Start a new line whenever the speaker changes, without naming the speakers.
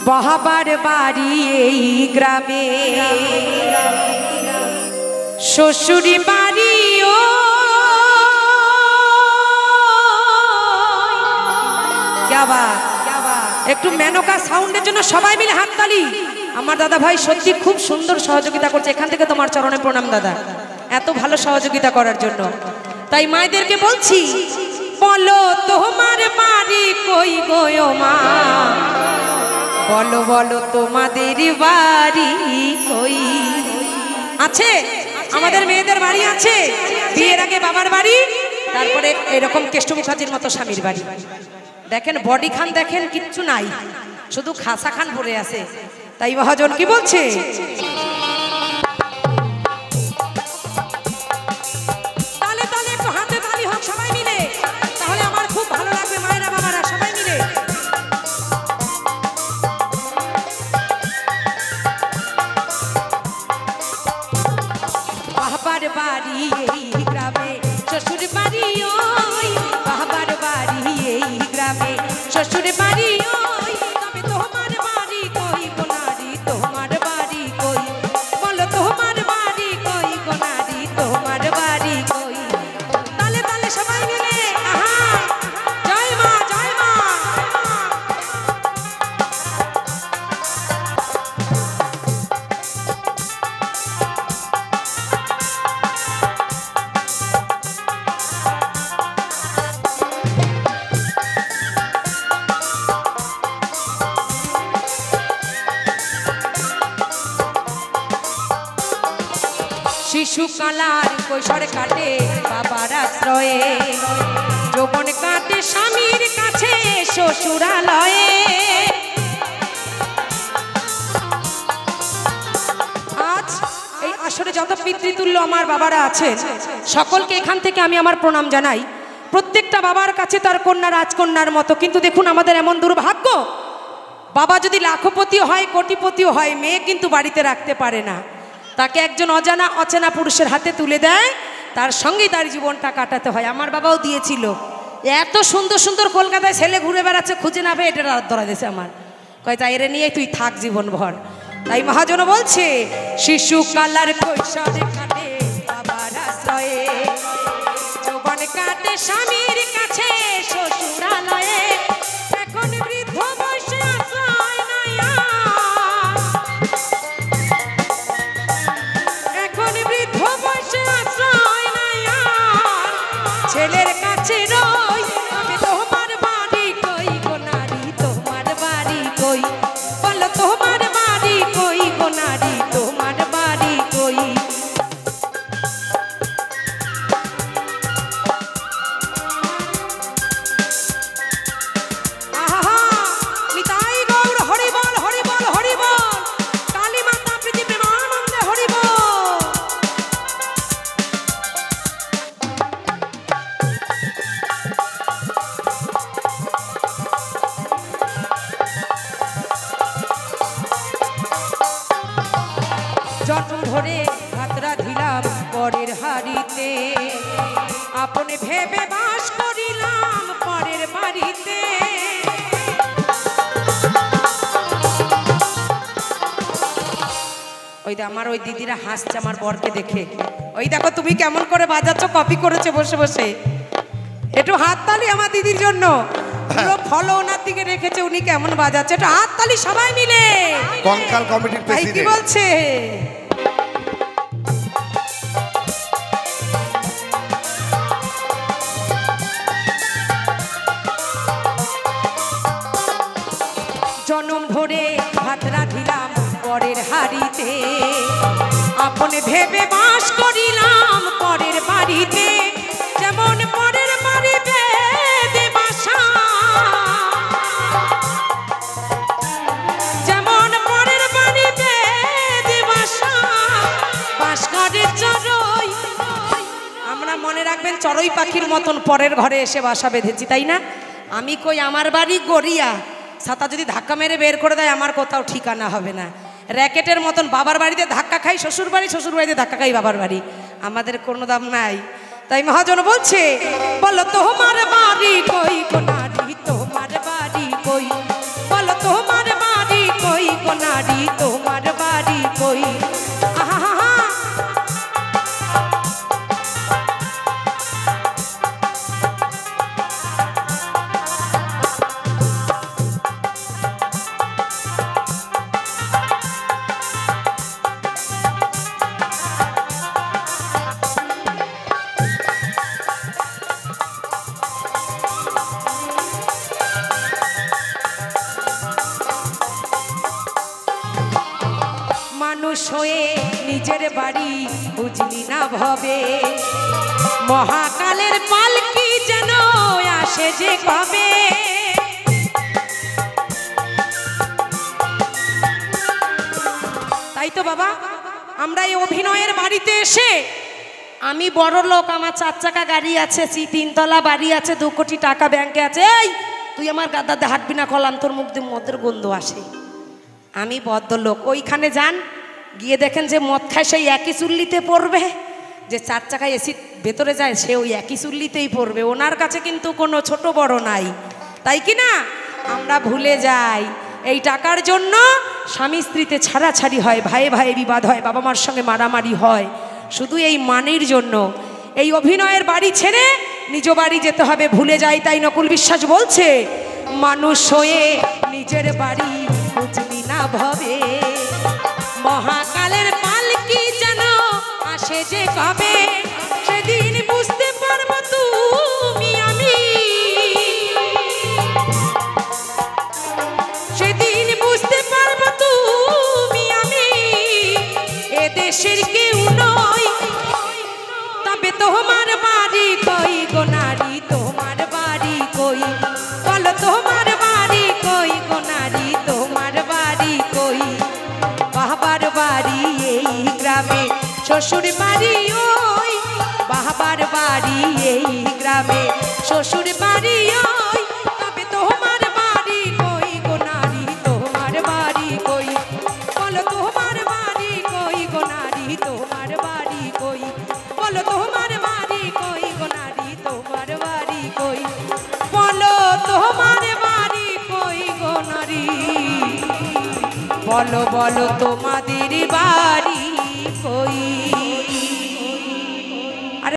বাবার বাড়ি এই গ্রামে, শ্বশুরি বাড়ি ও একটু মেনকা সাউন্ডের জন্য সবাই মিলে হাততালি। আমার দাদা ভাই সত্যি খুব সুন্দর সহযোগিতা করছে, এখান থেকে তোমার চরণে প্রণাম দাদা, এত ভালো সহযোগিতা করার জন্য। তাই মায়েদেরকে বলছি, বলো তোমার বাড়ি কই গো মা, বলো বলো তোমাদের বাড়ি কই। আছে আমাদের মেয়েদের বাড়ি আছে, বিয়ের আগে বাবার বাড়ি, তারপরে এরকম কেষ্ট মুখার্জির মতো স্বামীর বাড়ি। দেখেন বডি খান, দেখেন কিচ্ছু নাই, শুধু খাসা খান পড়ে আছে। তাই মহাজন কি বলছে, তালে তালে একটু হাতে তালি হোক সবাই মিলে, তাহলে আমার খুব ভালো লাগবে। মায়েরা বাবারা সবাই মিলে বাবার বাড়ি এই গ্রামে, শ্বশুর বাড়ি ওই, বাবার বাড়ি এই গ্রামে, শ্বশুর বাড়ি ওই, তবে তোমার বাড়ি কই কোনারি, তোমার বাড়ি কই, বলো তোমার বাড়ি কই কোনারি, তোমার বাড়ি কই। তালে তালে সবাই মিলে আহা, জয় মা জয় মা। শিশুকালার কৈশোর কাটে বাবার আশ্রয়ে, যৌবন কাটে স্বামীর কাছে শ্বশুরালয়ে। আজ এই আসরে যত পিতৃতুল্য আমার বাবারা আছেন, সকলকে এখান থেকে আমি আমার প্রণাম জানাই। প্রত্যেকটা বাবার কাছে তার কন্যা রাজকন্যার মতো, কিন্তু দেখুন আমাদের এমন দুর্ভাগ্য, বাবা যদি লাখপতিও হয় কোটিপতিও হয়, মেয়ে কিন্তু বাড়িতে রাখতে পারে না। তাকে একজন অজানা অচেনা পুরুষের হাতে তুলে দেয়, তার সঙ্গেই তার জীবনটা কাটাতে হয়। আমার বাবাও দিয়েছিল, এত সুন্দর সুন্দর কলকাতায় ছেলে ঘুরে বেড়াচ্ছে, খুঁজে না পেয়ে এটা রাত ধরা দিয়েছে আমার, কয় তাই এরে নিয়ে তুই থাক জীবন ভর। তাই মহাজন বলছে, শিশুকালার কৈশোরে কাটে বাবার আশ্রয়ে, যৌবন কাটে স্বামীর কাছে শ্বশুরালয়ে, এখন বৃদ্ধ বয়সে আশ্রয় নাই আর, এখন বৃদ্ধ বয়সে আশ্রয় নাই আর, ছেলের কাছে রই, আমি তোমার বাড়ি কই গো নারী, তোমার বাড়ি কই, বলো তোমার বাড়ি কই গো নারী, তোমার বাড়ি কই। আহা নিতাই গৌর হরি বল হরি বল হরি বল, কালী মাতা প্রীতি প্রেমানন্দে হরি বল। জন্ম ধরে ভাত রাঁধিলাম পরের হাড়িতে, আপনে ভেবে বাস করিলাম পরের বাড়িতে। ওই আমার ওই দিদিরা হাসছে আমার বরকে দেখে, ওই দেখো তুমি কেমন করে বাজাচ্ছ, কপি করেছে বসে বসে। একটু হাততালি আমার দিদির জন্য, পুরো ফলো ওনার দিকে রেখেছে, উনি কেমন বাজাচ্ছে, একটু হাততালি সবাই মিলে।
কঙ্কাল কমিটির প্রেসিডেন্ট
কি বলছে, জনম ধরে ভাত রাঁধিলাম পরের হাড়িতে, আপনে ভেবে বাস করিলাম পরের বাড়িতে, যেমন পরের বাড়িতে দেবাসা, যেমন পরের বাড়িতে দেবাসা, বাস করে চড়ুই। আমরা মনে রাখবেন চড়ুই পাখির মতন পরের ঘরে এসে বাসা বেঁধেছি, তাই না? আমি কই আমার বাড়ি গড়িয়া, ছাতা যদি ধাক্কা মেরে বের করে দেয় আমার কোথাও ঠিকানা হবে না। র্যাকেটের মতন বাবার বাড়িতে ধাক্কা খাই শ্বশুর বাড়ি, শ্বশুর বাড়িতে ধাক্কা খাই বাবার বাড়ি, আমাদের কোনো দাম নাই। তাই মহাজন বলছে, বলো তোমার বাড়ি কই গো নারী, তোমার বাড়ি কই, বলো তোমার বাড়ি হয়ে নিজের বাড়ি বুঝলি না ভবে মহাকালের পালকি যেন আসে যে কবে তাই তো বাবা আমরা এই অভিনয়ের বাড়িতে এসে আমি বড় লোক আমার 4 চাকা গাড়ি আছে 3 তলা বাড়ি আছে 2 কোটি টাকা ব্যাংকে আছে এই তুই আমার গাদাতে হাঁটবি না কলাম তোর মুখ দিয়ে মদের গন্ধ আসে আমি ভদ্রলোক ওইখানে যান গিয়ে দেখেন যে মদ খায় সেই একই চুল্লিতে পড়বে যে 4 চাকায় এসি ভেতরে যায় সে ওই একই চুল্লিতেই পড়বে ওনার কাছে কিন্তু কোনো ছোট বড় নাই তাই কি না আমরা ভুলে যাই এই টাকার জন্য স্বামী স্ত্রীতে ছাড়াছাড়ি হয় ভাইয়ে ভাইয়ে বিবাদ হয় বাবা মার সঙ্গে মারামারি হয় শুধু এই মানের জন্য এই অভিনয়ের বাড়ি ছেড়ে নিজ বাড়ি যেতে হবে ভুলে যাই তাই নকুল বিশ্বাস বলছে মানুষ হয়ে নিজের বাড়ি বুঝলি না ভবে মহাকালের পালকি যেন আসে যে কবে সেদিন বুঝতে পারবো তুমি আমি সেদিন বুঝতে পারবো তুমি আমি এ দেশের কেউ নয় তবে তোমার বাড়ি কই গো নারী তোমার বাড়ি কই বলো তোমার বাড়ি কই গো নারী তোমার বাড়ি কই বাবার বাড়ি এই গ্রামে শ্বশুর বাড়ি ওই বাবার বাড়ি এই গ্রামে শ্বশুর বাড়ি ওই তবে তোমার বাড়ি কই গো নারী তোমার বাড়ি কই বলো তোমার বাড়ি কই গো নারী তোমার বাড়ি কই বলো তোমার বাড়ি কই গো নারী তোমার বাড়ি কই বলো তোমার বাড়ি কই গো নারী বলো বলো তোমাদের বাড়ি